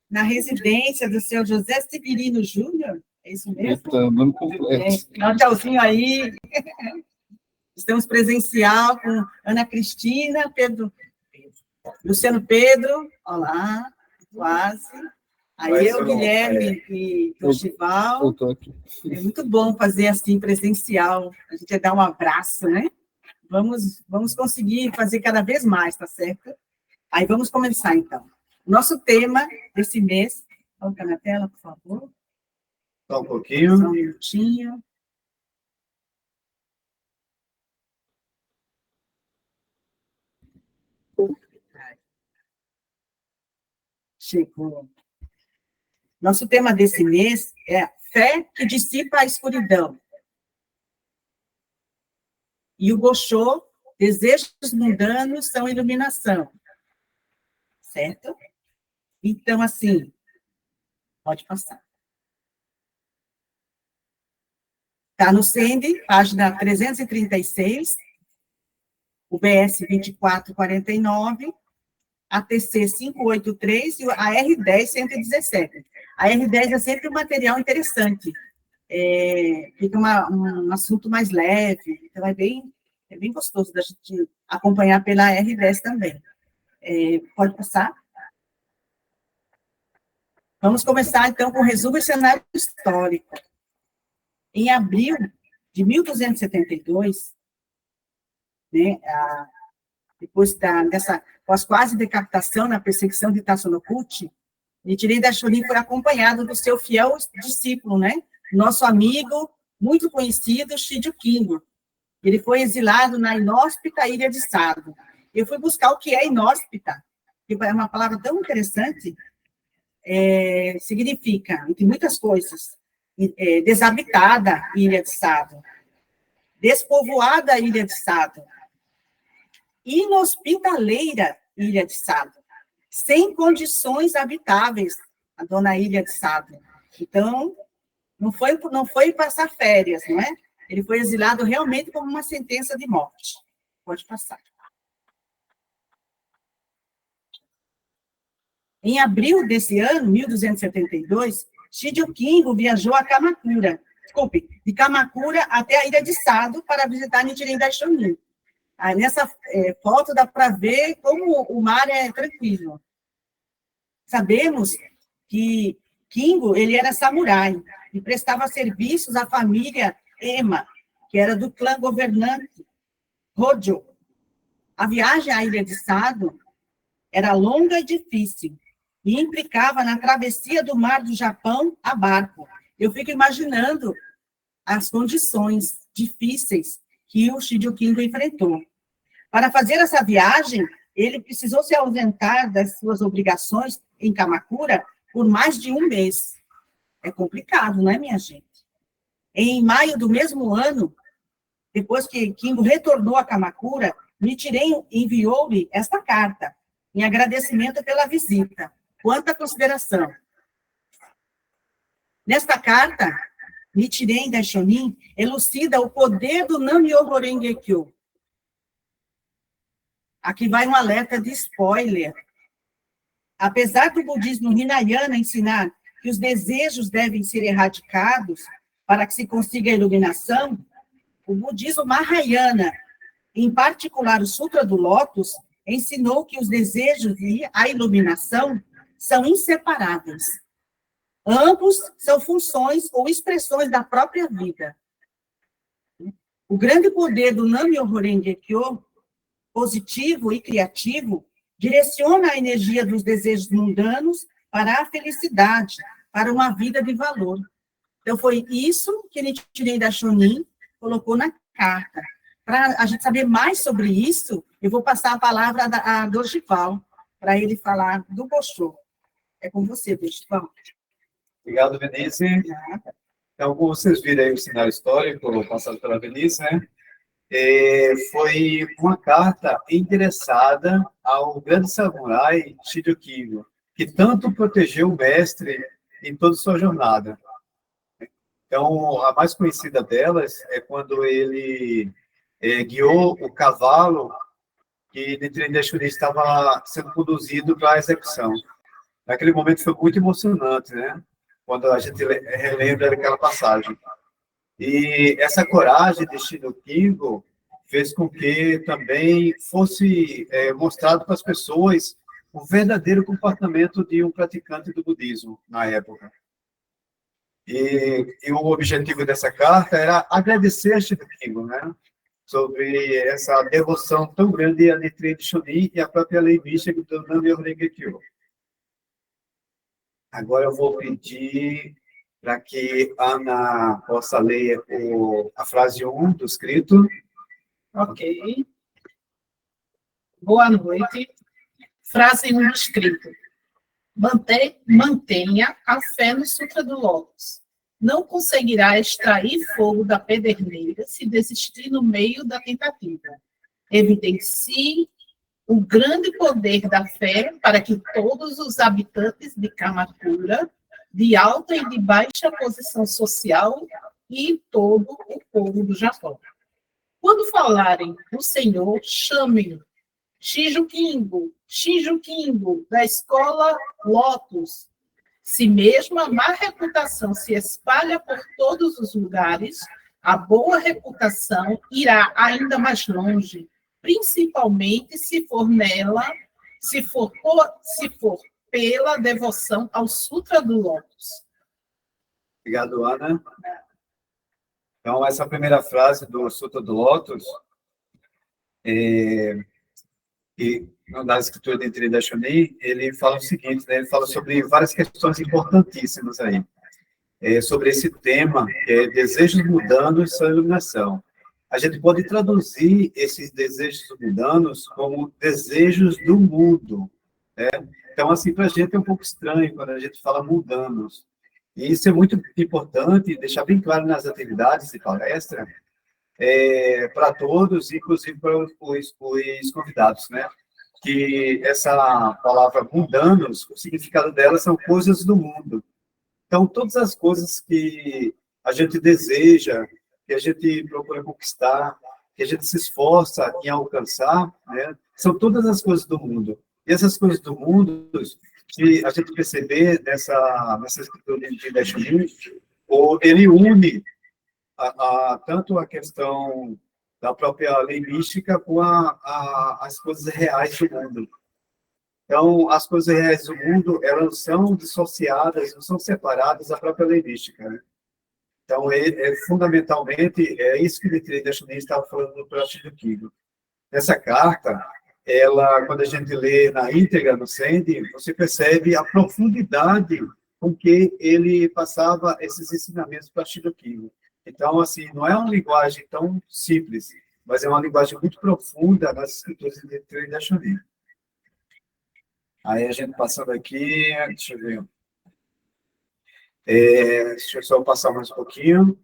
na residência do seu José Severino Júnior, é isso mesmo? Eita, nome completo. Dá um tchauzinho aí. Estamos presencial com Ana Cristina, Luciano Pedro, olá, quase. Aí eu, Guilherme e Tochival. Eu estou aqui. É muito bom fazer assim, presencial. A gente vai dar um abraço, né? Vamos conseguir fazer cada vez mais, tá certo? Aí vamos começar, então. Nosso tema desse mês... Coloca na tela, por favor. Só um pouquinho. Só um minutinho. Chegou. Nosso tema desse mês é fé que dissipa a escuridão. E o Gosho, desejos mundanos são iluminação. Certo? Então, assim, pode passar. Está no SEND, página 336, o BS 2449, a TC 583 e a R10 117. A R10 é sempre um material interessante, fica um assunto mais leve, então é bem gostoso da gente acompanhar pela R10 também. Pode passar? Vamos começar, então, com o resumo e cenário histórico. Em abril de 1272, né, depois dessa quase decapitação na perseguição de Tatsunokuchi, Nichiren Daishonin foi acompanhado do seu fiel discípulo, né, nosso amigo, muito conhecido, Shijo Kingo. Ele foi exilado na inóspita ilha de Sado. Eu fui buscar o que é inóspita, que é uma palavra tão interessante, significa, entre muitas coisas, desabitada ilha de Sado, despovoada ilha de Sado, inhospitaleira ilha de Sado, sem condições habitáveis, a dona ilha de Sado. Então, não foi passar férias, não é? Ele foi exilado realmente como uma sentença de morte. Pode passar. Em abril desse ano, 1272, Shijo Kingo viajou a Kamakura, de Kamakura até a ilha de Sado para visitar Nichiren Daishonin. Nessa foto dá para ver como o mar é tranquilo. Sabemos que Kingo, ele era samurai e prestava serviços à família Ema, que era do clã governante Hojo. A viagem à ilha de Sado era longa e difícil e implicava na travessia do mar do Japão a barco. Eu fico imaginando as condições difíceis que o Shijo Kingo enfrentou. Para fazer essa viagem, ele precisou se ausentar das suas obrigações em Kamakura por mais de um mês. É complicado, não é, minha gente? Em maio do mesmo ano, depois que Kingo retornou a Kamakura, Nichiren enviou-lhe esta carta, em agradecimento pela visita. Quanta consideração. Nesta carta, Nichiren Daishonin elucida o poder do Nam-myoho Renge Kyo. Aqui vai um alerta de spoiler. Apesar do budismo Hinayana ensinar que os desejos devem ser erradicados para que se consiga a iluminação, o budismo Mahayana, em particular o Sutra do Lótus, ensinou que os desejos e a iluminação são inseparáveis. Ambos são funções ou expressões da própria vida. O grande poder do Nam-myoho Renge Kyo, positivo e criativo, direciona a energia dos desejos mundanos para a felicidade, para uma vida de valor. Então, foi isso que Nichiren Daishonin colocou na carta. Para a gente saber mais sobre isso, eu vou passar a palavra a Dorival, para ele falar do Gosho. É com você, Dorival. Obrigado, Venice. Então, como vocês viram aí o cenário histórico passado pela Venice, né? Foi uma carta endereçada ao grande samurai Shijo Kingo, que tanto protegeu o mestre em toda sua jornada. Então, a mais conhecida delas é quando ele guiou o cavalo que Nichiren Daishonin estava sendo conduzido para a execução. naquele momento foi muito emocionante, né? Quando a gente relembra aquela passagem. E essa coragem de Shido Kingo fez com que também fosse mostrado para as pessoas o verdadeiro comportamento de um praticante do budismo na época. E o objetivo dessa carta era agradecer a Shido Kingo, né? Sobre essa devoção tão grande a Nichiren Shonin e a própria lei mística do Nam-myoho Renge-kyo. Agora eu vou pedir para que Ana possa ler a frase 1 do escrito. Ok. Boa noite. Frase 1 do escrito. Mantenha a fé no Sutra do Lótus. Não conseguirá extrair fogo da pederneira se desistir no meio da tentativa. Evidencie o grande poder da fé para que todos os habitantes de Kamakura, de alta e de baixa posição social, e todo o povo do Japão. Quando falarem do Senhor, chamem-o Shijukingo, da escola Lotus. Se mesmo a má reputação se espalha por todos os lugares, a boa reputação irá ainda mais longe, principalmente se for pela devoção ao Sutra do Lótus. Obrigado, Ana. Então, essa primeira frase do Sutra do Lótus, da escritura de Nichiren Daishonin, ele fala o seguinte, né? Ele fala sobre várias questões importantíssimas aí, sobre esse tema, desejos mundanos e sua iluminação. A gente pode traduzir esses desejos mundanos como desejos do mundo, né? Então, assim, para a gente é um pouco estranho quando a gente fala mundanos. E isso é muito importante, deixar bem claro nas atividades de palestra, para todos, inclusive para os convidados, né? Que essa palavra mundanos, o significado dela são coisas do mundo. Então, todas as coisas que a gente deseja, que a gente procura conquistar, que a gente se esforça em alcançar, né? São todas as coisas do mundo. E essas coisas do mundo, que a gente perceber nessa escritura de Daishonin, ele une tanto a questão da própria lei mística com as coisas reais do mundo. Então, as coisas reais do mundo, elas são dissociadas, não são separadas da própria lei mística, né? Então, fundamentalmente, é isso que o Nichiren Daishonin estava falando para Shido Kingo. Nessa carta, quando a gente lê na íntegra, no Sendi, você percebe a profundidade com que ele passava esses ensinamentos para Shido Kingo. Então, assim, não é uma linguagem tão simples, mas é uma linguagem muito profunda nas escrituras de Nichiren Daishonin. Aí a gente passando aqui, deixa eu ver. Deixa eu só passar mais um pouquinho.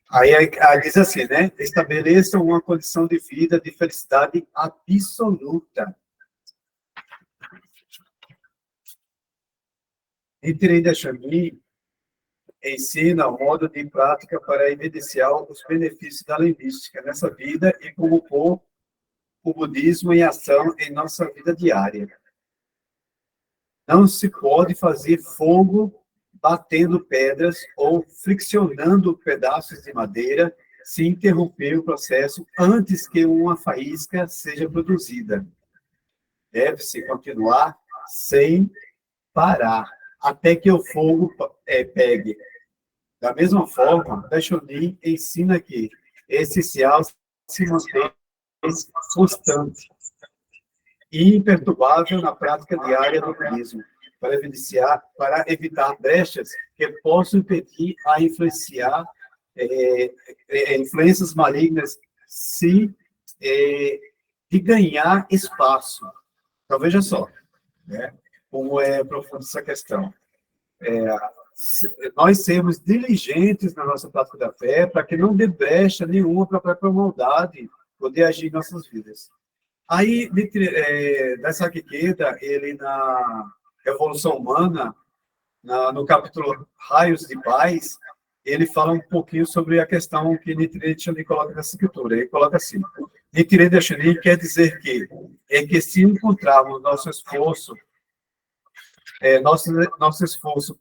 Aí diz assim, né? Estabeleça uma condição de vida de felicidade absoluta. Nichiren Daishonin ensina o modo de prática para evidenciar os benefícios da lei mística nessa vida e como pôr o budismo em ação em nossa vida diária. Não se pode fazer fogo batendo pedras ou friccionando pedaços de madeira se interromper o processo antes que uma faísca seja produzida. Deve-se continuar sem parar, até que o fogo pegue. Da mesma forma, Daishonin ensina que é essencial se manter constante e imperturbável na prática diária do budismo, para evitar brechas que possam impedir a influências malignas de ganhar espaço. Então, veja só, né, como é profunda essa questão. Nós sermos diligentes na nossa prática da fé para que não dê brecha nenhuma para a própria maldade poder agir em nossas vidas. Aí, Daisaku Ikeda, ele na Revolução Humana, no capítulo Raios de Paz, ele fala um pouquinho sobre a questão que Nichiren Daishonin coloca nessa escritura. Ele coloca assim: Nichiren Daishonin quer dizer que se encontrarmos nosso esforço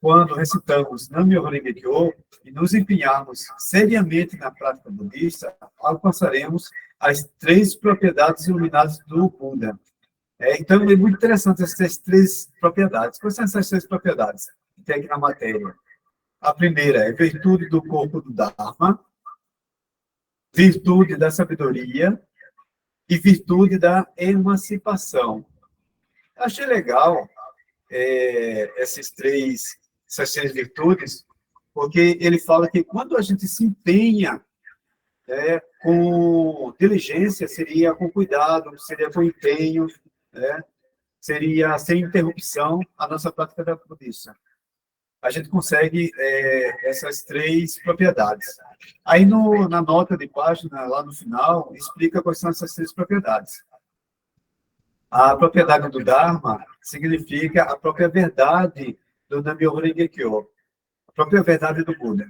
quando recitamos Nam-myoho Renge Kyo e nos empenharmos seriamente na prática budista, alcançaremos as 3 propriedades iluminadas do Buda. Então, é muito interessante essas 3 propriedades. Quais são essas 3 propriedades que tem aqui na matéria? A primeira é virtude do corpo do Dharma, virtude da sabedoria e virtude da emancipação. Eu achei legal essas três virtudes, porque ele fala que quando a gente se empenha com diligência, seria com cuidado, seria com empenho, seria sem interrupção a nossa prática da budista. A gente consegue essas 3 propriedades. Aí, na nota de página, lá no final, explica quais são essas 3 propriedades. A propriedade do Dharma significa a própria verdade do Nam-myoho Renge Kyo, a própria verdade do Buda.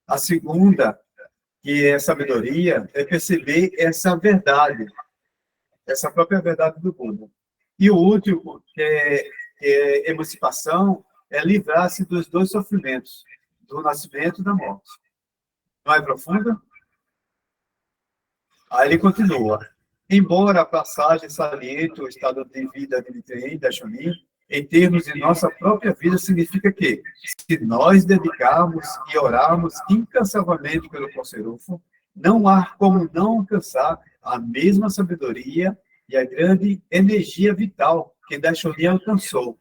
A segunda, que é sabedoria, é perceber essa verdade, essa própria verdade do Buda. E o último, que é emancipação, é livrar-se dos 2 sofrimentos, do nascimento e da morte. Não é profundo? Aí ele continua. Embora a passagem saliente o estado de vida de Nichiren Daishonin, em termos de nossa própria vida, significa que, se nós dedicarmos e orarmos incansavelmente pelo Conserufo, não há como não alcançar a mesma sabedoria e a grande energia vital que Daishonin alcançou.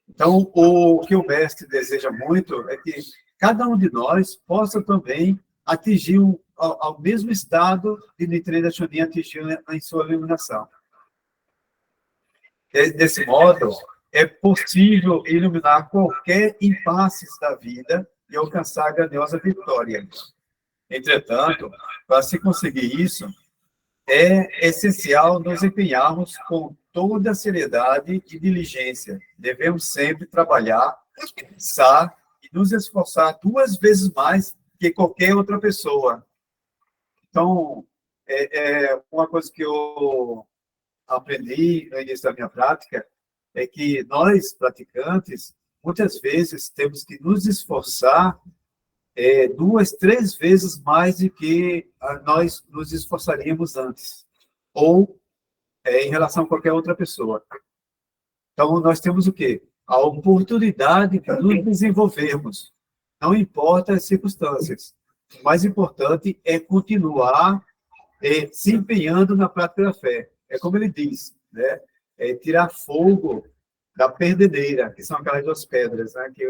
Então, o que o mestre deseja muito é que cada um de nós possa também atingir ao mesmo estado que Nichiren Daishonin atingiu em sua iluminação. Desse modo, é possível iluminar qualquer impasse da vida e alcançar a grandiosa vitória. Entretanto, para se conseguir isso, é essencial nos empenharmos com toda a seriedade e diligência. Devemos sempre trabalhar, pensar e nos esforçar 2 vezes mais que qualquer outra pessoa. Então, uma coisa que eu aprendi no início da minha prática é que nós, praticantes, muitas vezes temos que nos esforçar 2, 3 vezes mais do que nós nos esforçaríamos antes, ou em relação a qualquer outra pessoa. Então, nós temos o quê? A oportunidade de nos desenvolvermos, não importa as circunstâncias. O mais importante é continuar se empenhando na prática da fé. É como ele diz, né? Tirar fogo da perdedeira, que são aquelas 2 pedras, né? Que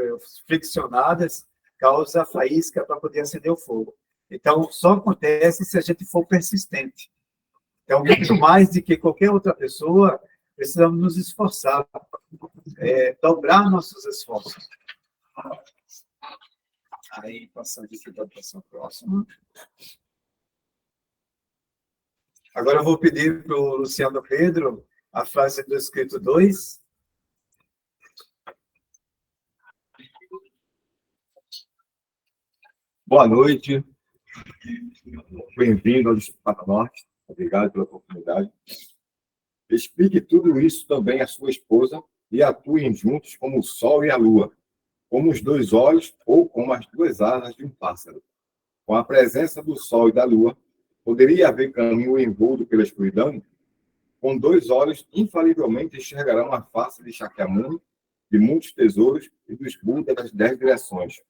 friccionadas causa faísca para poder acender o fogo. Então, só acontece se a gente for persistente. Então, muito mais do que qualquer outra pessoa, precisamos nos esforçar, dobrar nossos esforços. Aí, passando aqui para a próxima. Agora eu vou pedir para o Luciano Pedro a frase do escrito 2. Boa noite. Bem-vindo ao Distrito Norte. Obrigado pela oportunidade. Explique tudo isso também à sua esposa e atuem juntos como o sol e a lua, como os 2 olhos ou como as 2 asas de um pássaro. Com a presença do sol e da lua, poderia haver caminho envolto pela escuridão? Com 2 olhos, infalivelmente enxergarão a face de Shakyamuni, de muitos tesouros e dos Budas das 10 direções.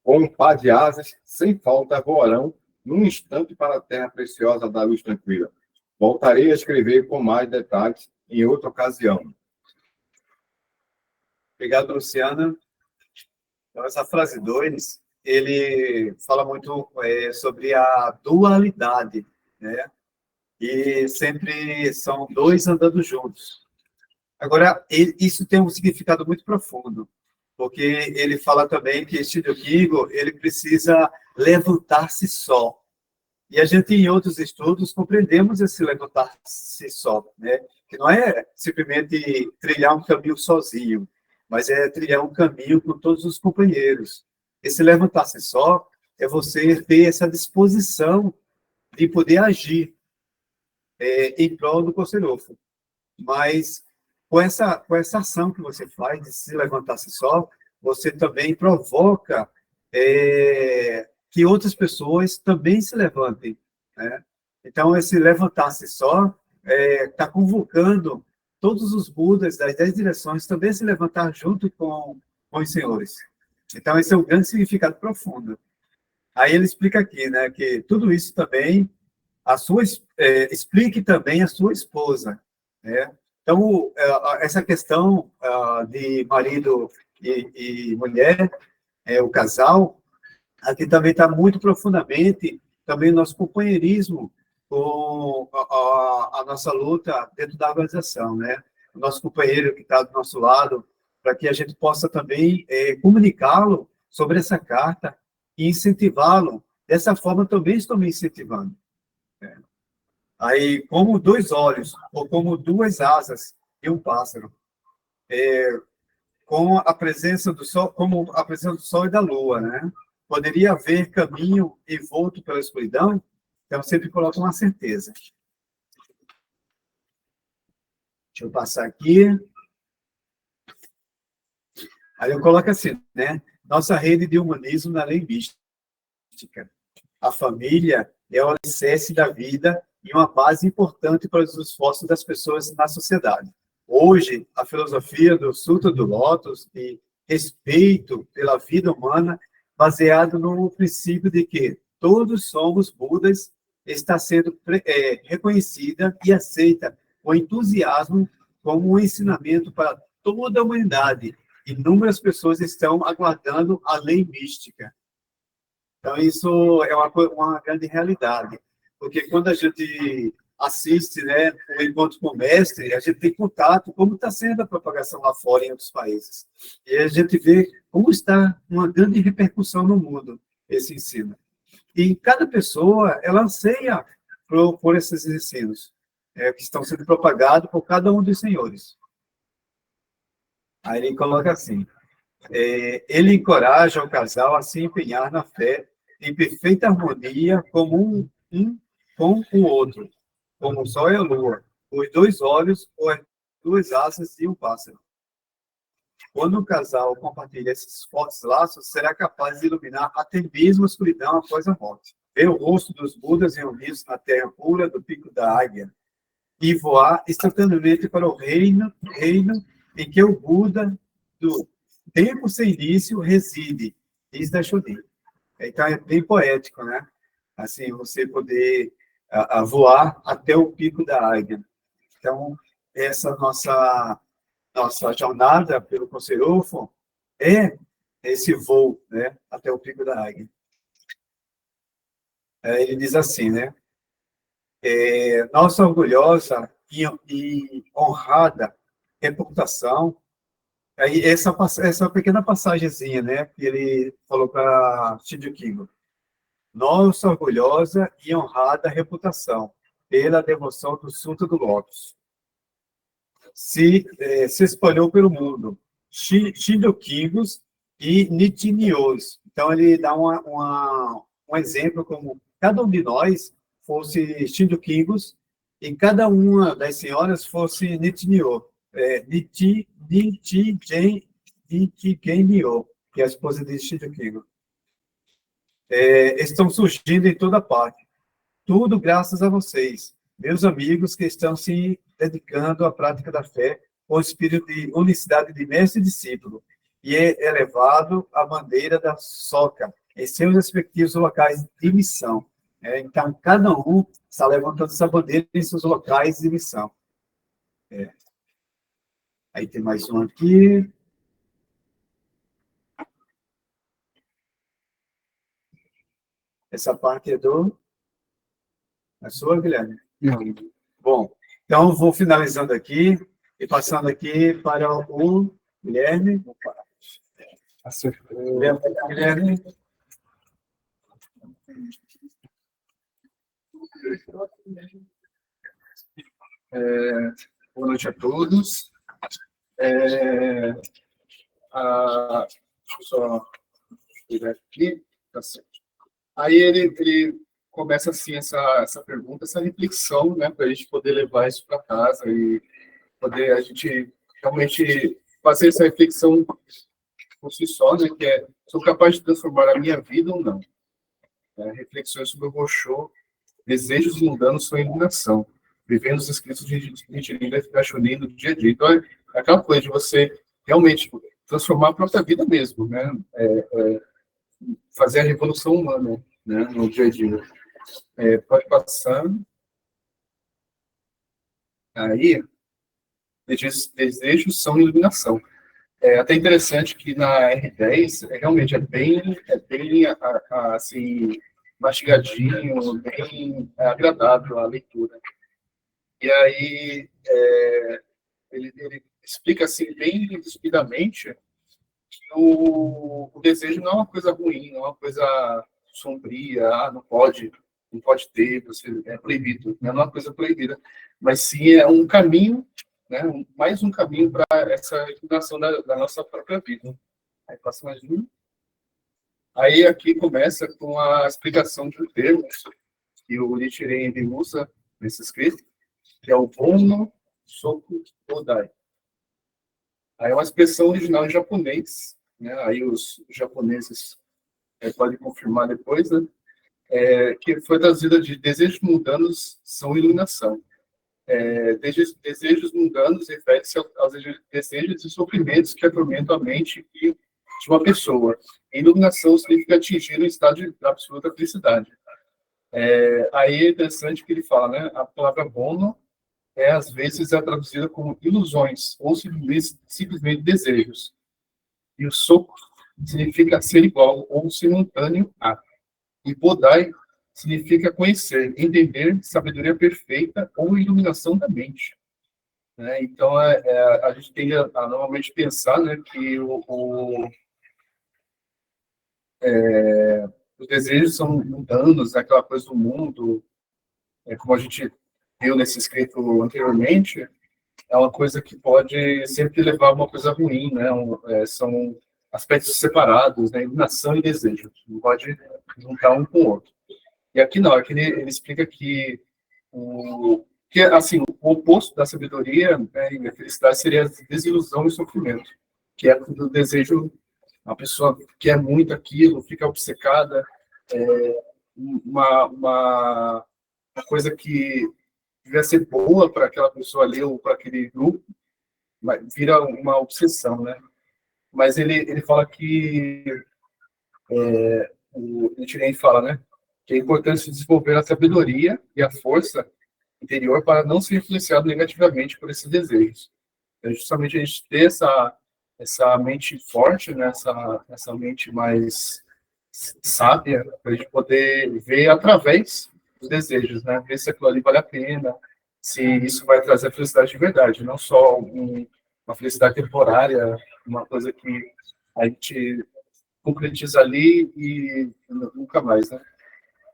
Com um par de asas, sem falta, voarão num instante para a terra preciosa da luz tranquila. Voltarei a escrever com mais detalhes em outra ocasião. Obrigado, Luciana. Então, essa frase 2, ele fala muito sobre a dualidade, né? E sempre são 2 andando juntos. Agora, isso tem um significado muito profundo, porque ele fala também que Shijo Kingo, ele precisa levantar-se só. E a gente, em outros estudos, compreendemos esse levantar-se só, né? Que não é simplesmente trilhar um caminho sozinho, mas é trilhar um caminho com todos os companheiros. Esse levantar-se só é você ter essa disposição de poder agir em prol do Conselhofo. Mas com essa ação que você faz de se levantar-se só, você também provoca que outras pessoas também se levantem, né? Então, esse levantar-se só está convocando todos os Budas das 10 direções também a se levantar junto com os senhores. Então, esse é um grande significado profundo. Aí ele explica aqui, né, que tudo isso também, explique também a sua esposa, né? Então, essa questão de marido e mulher, o casal, aqui também está muito profundamente também o nosso companheirismo com a nossa luta dentro da organização, né? O nosso companheiro que está do nosso lado, para que a gente possa também comunicá-lo sobre essa carta e incentivá-lo. Dessa forma, também estou me incentivando. Né? Aí, como 2 olhos, ou como 2 asas de um pássaro, com a presença do sol, como a presença do sol e da lua, né? Poderia haver caminho envolto pela escuridão? Então, sempre coloca uma certeza. Deixa eu passar aqui. Aí eu coloco assim, né? Nossa rede de humanismo na lei mística. A família é o alicerce da vida e uma base importante para os esforços das pessoas na sociedade. Hoje, a filosofia do Sutra do Lótus e respeito pela vida humana, baseado no princípio de que todos somos Budas, está sendo reconhecida e aceita com entusiasmo como um ensinamento para toda a humanidade. Inúmeras pessoas estão aguardando a lei mística. Então, isso é uma grande realidade, porque quando a gente assiste, né, o encontro com o mestre, a gente tem contato como está sendo a propagação lá fora em outros países. E a gente vê como está uma grande repercussão no mundo esse ensino. E cada pessoa, ela anseia por esses ensinos que estão sendo propagados por cada um dos senhores. Aí ele coloca assim, ele encoraja o casal a se empenhar na fé em perfeita harmonia como com o outro, como o sol e a lua, os 2 olhos ou as 2 asas de um pássaro. Quando o casal compartilha esses fortes laços, será capaz de iluminar até mesmo a escuridão após a morte. Ver o rosto dos Budas reunidos na terra pura do pico da águia e voar instantaneamente para o reino em que o Buda do tempo sem início reside, diz Daishonin. Então, é bem poético, né? Assim, você poder voar até o pico da águia. Então, essa nossa jornada pelo Conselhofo é esse voo, né, até o pico da águia. Ele diz assim, né? Nossa orgulhosa e honrada reputação. Aí essa pequena passagenzinha, né, que ele falou para Shinju Kingo. Nossa orgulhosa e honrada reputação pela devoção do Sutra do Lótus se espalhou pelo mundo. Shinju Kingos e Nichinios. Então, ele dá um exemplo como cada um de nós fosse Shinju Kingos e cada uma das senhoras fosse Nichinio. Nichigenmyo, que é a esposa de Shinju Kingo. Estão surgindo em toda parte. Tudo graças a vocês, meus amigos que estão se dedicando à prática da fé com o espírito de unicidade de mestre e discípulo, e é elevado a bandeira da Soka em seus respectivos locais de missão. Então, cada um está levantando essa bandeira em seus locais de missão. Aí tem mais um aqui. Essa parte é a sua, Guilherme? Não. Bom, então vou finalizando aqui e passando aqui para o Guilherme. Acertou. Guilherme. Boa noite a todos. Deixa eu só aqui, tá certo. Aí ele começa assim essa pergunta, essa reflexão, né, para a gente poder levar isso para casa e poder a gente realmente fazer essa reflexão por si só, né, que é: sou capaz de transformar a minha vida ou não? Reflexões sobre o Osho, desejos mundanos sua iluminação, vivendo os escritos de Nichiren Daishonin no dia a dia. Então, é aquela coisa de você realmente transformar a própria vida mesmo, né? Fazer a revolução humana, né, no dia a dia. Pode passar. Aí, desejos são iluminação. É até interessante que na R10 realmente é bem assim, mastigadinho, bem agradável a leitura. E aí ele explica assim bem explicitamente que o desejo não é uma coisa ruim, não é uma coisa sombria, não pode ter, é proibido, não é uma coisa proibida, mas sim é um caminho, né, mais um caminho para essa iluminação da nossa própria vida. Aí passa mais um. Aí aqui começa com a explicação de um termo que o Nichiren usa nesse escrito, que é o Bonno Soku Odai. Aí é uma expressão original em japonês, né? Aí os japoneses podem confirmar depois, né? Que foi traduzida de desejos mundanos são iluminação. Desejos mundanos refere-se aos desejos e sofrimentos que atormentam a mente de uma pessoa. Iluminação significa atingir um estado de absoluta felicidade. Aí é interessante que ele fala, né? A palavra bono às vezes é traduzida como ilusões ou simplesmente desejos. E o soco significa ser igual ou simultâneo a. E bodai significa conhecer, entender, sabedoria perfeita ou iluminação da mente. Né? Então, a gente tende a normalmente pensar, né, que os desejos são mundanos, aquela coisa do mundo, como a gente viu nesse escrito anteriormente, é uma coisa que pode sempre levar a uma coisa ruim, né? São aspectos separados, né? Iluminação e desejo, não pode juntar um com o outro. E aqui não, aqui ele explica que assim, o oposto da sabedoria, né, e a felicidade seria a desilusão e sofrimento, que é do desejo. A pessoa quer muito aquilo, fica obcecada, uma coisa que devia ser boa para aquela pessoa ali ou para aquele grupo, vira uma obsessão, né? Mas ele fala que o Nichiren fala, né, que é importante desenvolver a sabedoria e a força interior para não ser influenciado negativamente por esses desejos. É justamente a gente ter essa mente forte, né, essa mente mais sábia, para a gente poder ver através dos desejos, né, ver se aquilo ali vale a pena, se isso vai trazer a felicidade de verdade, não só uma felicidade temporária, uma coisa que a gente concretiza ali e nunca mais, né?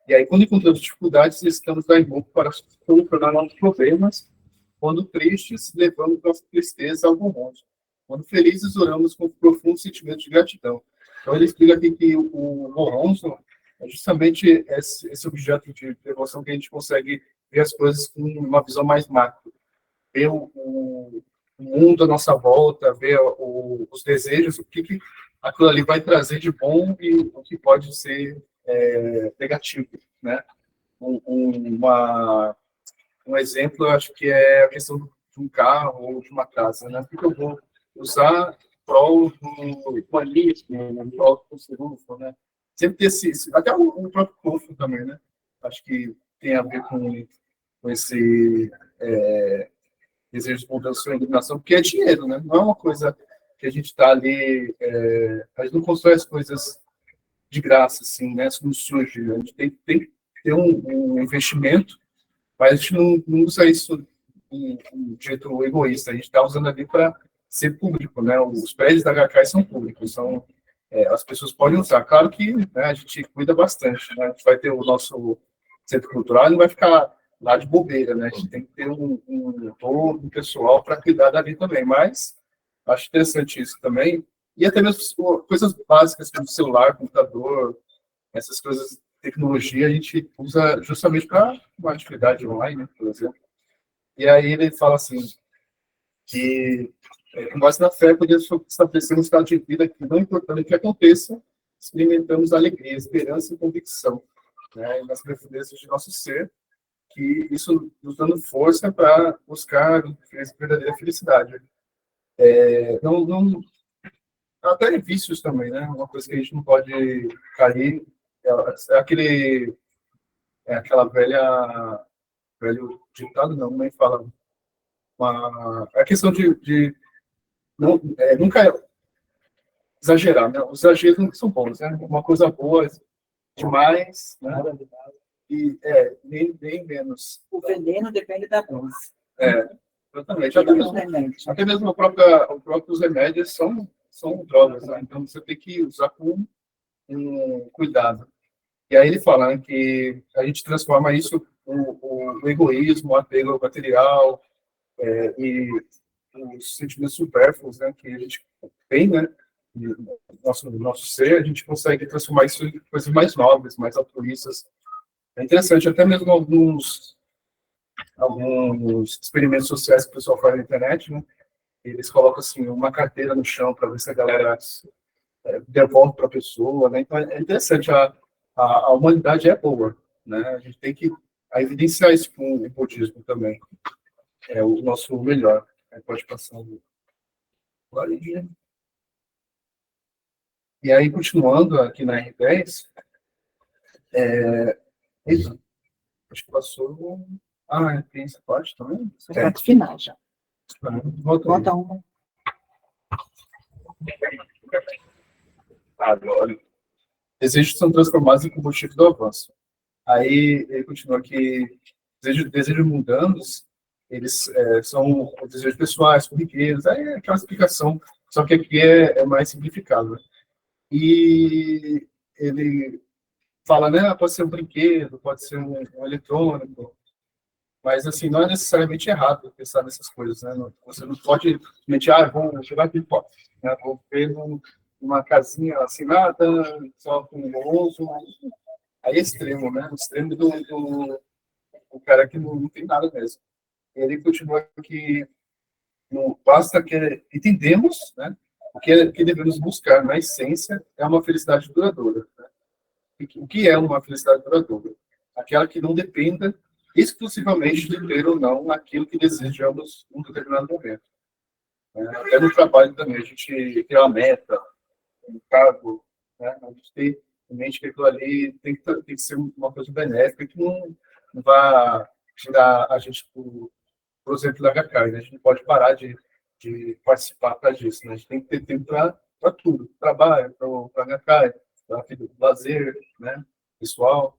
E aí, quando encontramos dificuldades, estamos da boca para solucionar nossos problemas. Quando tristes, levamos nossa tristeza ao bom monte. Quando felizes, oramos com profundo sentimento de gratidão. Então, ele explica aqui que o Boronzo é justamente esse objeto de devoção que a gente consegue ver as coisas com uma visão mais macro. Ver o mundo à nossa volta, ver os desejos, o que aquilo ali vai trazer de bom e o que pode ser negativo, né? Um exemplo, eu acho que é a questão de um carro ou de uma casa, né? Porque eu vou usar prol do humanismo, em prol do segundo, né? Sempre ter até o próprio corpo também, né? Acho que tem a ver com esse desejo de mudança e iluminação, porque é dinheiro, né? Não é uma coisa que a gente está ali, a gente não constrói as coisas de graça, assim, né? Isso não surge. A gente tem que ter um investimento, mas a gente não usa isso de um jeito egoísta. A gente está usando ali para ser público, né? Os prédios da HK são públicos, as pessoas podem usar. Claro que, né, a gente cuida bastante, né? A gente vai ter o nosso centro cultural e não vai ficar lá de bobeira, né? A gente tem que ter todo um pessoal para cuidar dali também. Mas acho interessante isso também, E até mesmo coisas básicas como celular, computador, essas coisas, tecnologia, a gente usa justamente para uma atividade online, né, por exemplo. E aí ele fala assim, que com base na fé podemos estabelecer um estado de vida que, não importando o que aconteça, experimentamos alegria, esperança e convicção, né, nas profundezas de nosso ser, que isso nos dando força para buscar a verdadeira felicidade. Não, até vícios também, né? Uma coisa que a gente não pode cair aquela velho ditado, não, nem fala. A questão de não, nunca exagerar, né? Os exageros nunca são bons, né? Uma coisa boa demais, né? E nem menos. O veneno depende da dose. Exatamente. Até mesmo os próprios remédios são drogas, né? Então você tem que usar com cuidado. E aí ele fala, né, que a gente transforma isso, o egoísmo, o apego ao material e os sentimentos supérfluos, né, que a gente tem, né, no nosso ser, a gente consegue transformar isso em coisas mais nobres, mais altruístas. É interessante, até mesmo alguns experimentos sociais que o pessoal faz na internet, né, eles colocam assim uma carteira no chão para ver se a galera devolve para a pessoa, né? Então é interessante, a humanidade é boa, né? A gente tem que evidenciar isso com o budismo também. É o nosso melhor. Pode passar o slide. E aí, continuando aqui na R10, acho que passou. Tem essa parte também? Parte final já. Volta uma. Agora, desejos são transformados em combustível do avanço. Aí ele continua que desejos mundanos, eles são desejos pessoais, corriqueiros, aí é aquela explicação, só que aqui é mais simplificado. E ele fala, né, pode ser um brinquedo, pode ser um eletrônico, mas assim, não é necessariamente errado pensar nessas coisas, né? Você não pode mentir, vou jogar aqui fora, né? Vou ver uma casinha assinada, só com um louso, aí é extremo, né? O extremo do cara que não tem nada mesmo. Ele continua que não basta que entendemos, né? O que devemos buscar na essência é uma felicidade duradoura. Né? O que é uma felicidade duradoura? Aquela que não dependa exclusivamente de ter ou não aquilo que desejamos em um determinado momento. Até no trabalho também, a gente tem uma meta, um cargo, né? A gente tem em mente que aquilo ali tem que ser uma coisa benéfica, que não vai tirar a gente por exemplo, da HK, né? A gente não pode parar de participar para disso, né? A gente tem que ter tempo para tudo, trabalho, para HK, para lazer, né? Pessoal.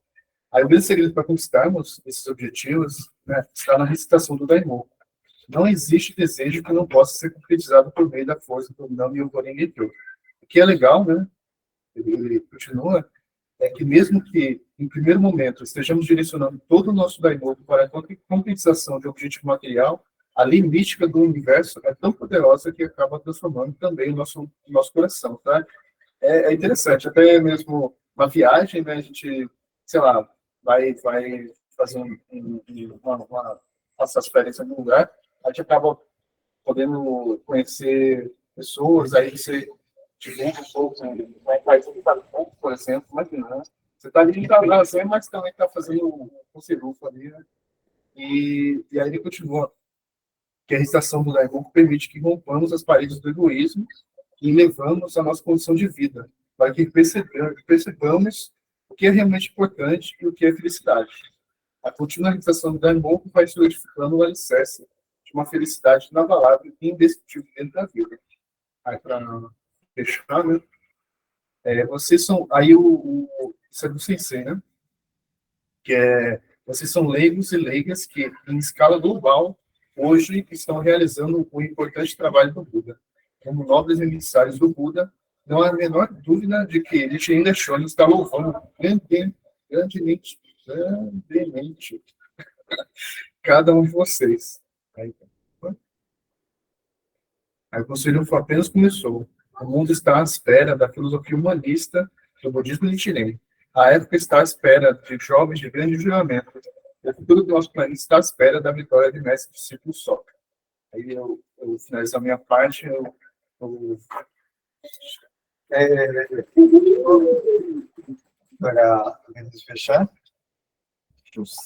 Aí o grande segredo para conquistarmos esses objetivos, né, está na recitação do Daimoku. Não existe desejo que não possa ser concretizado por meio da força do não e o Gorengetyo. O que é legal, né? Ele continua, é que mesmo que, em primeiro momento, estejamos direcionando todo o nosso Daimoku para a concretização de um objetivo material, a lei mística do universo é tão poderosa que acaba transformando também o nosso coração, tá? É interessante, até mesmo uma viagem, né? A gente, sei lá, vai fazer passar as férias em algum lugar, a gente acaba podendo conhecer pessoas, aí você divulga um pouco, né? Faz um pouco, por exemplo, imagina, né? Você está ali na lazer, mas também está fazendo um cirufo ali, né? E aí ele continua, que a recitação do Daimoku permite que rompamos as paredes do egoísmo e levamos a nossa condição de vida, para que percebamos o que é realmente importante e o que é felicidade. A contínua realização do Daimoku vai solidificando o alicerce de uma felicidade inabalável e indescritível dentro da vida. Aí, para fechar, né? Vocês são... Aí, isso é do Sensei, né? Vocês são leigos e leigas que, em escala global, hoje estão realizando o importante trabalho do Buda. Como nobres emissários do Buda, não há a menor dúvida de que Nichiren Daishonin está louvando grandemente cada um de vocês. Aí o conselho apenas começou. O mundo está à espera da filosofia humanista do budismo nichiren. A época está à espera de jovens de grande juramento. O futuro do nosso planeta está à espera da vitória de mestre discípulo Soka. Aí eu finalizo a minha parte. Para fechar, deixa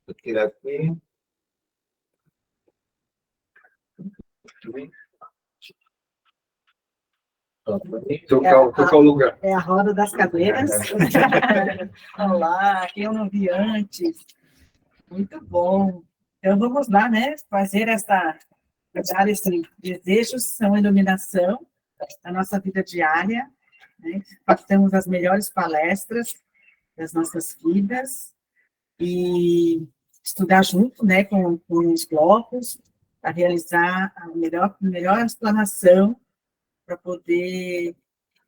eu tirar aqui. Tocar o lugar. É a roda das cadeiras. Olá, quem eu não vi antes. Muito bom. Então, vamos lá, né? Fazer dar esse desejo, são iluminação da nossa vida diária, né? Temos as melhores palestras das nossas vidas e estudar junto, né, com os blocos, para realizar a melhor explanação, para poder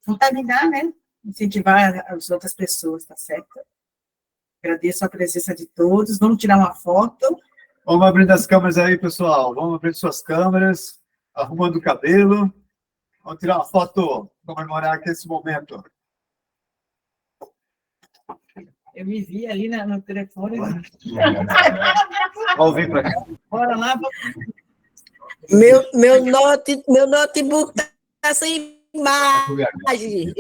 contaminar, né, incentivar as outras pessoas, tá certo? Agradeço a presença de todos. Vamos tirar uma foto. Vamos abrindo as câmeras aí, pessoal. Vamos abrir suas câmeras, arrumando o cabelo. Vamos tirar uma foto, comemorar aqui esse momento. Eu me vi ali no telefone. Vamos vir para cá. Bora lá. Meu notebook está sem imagem.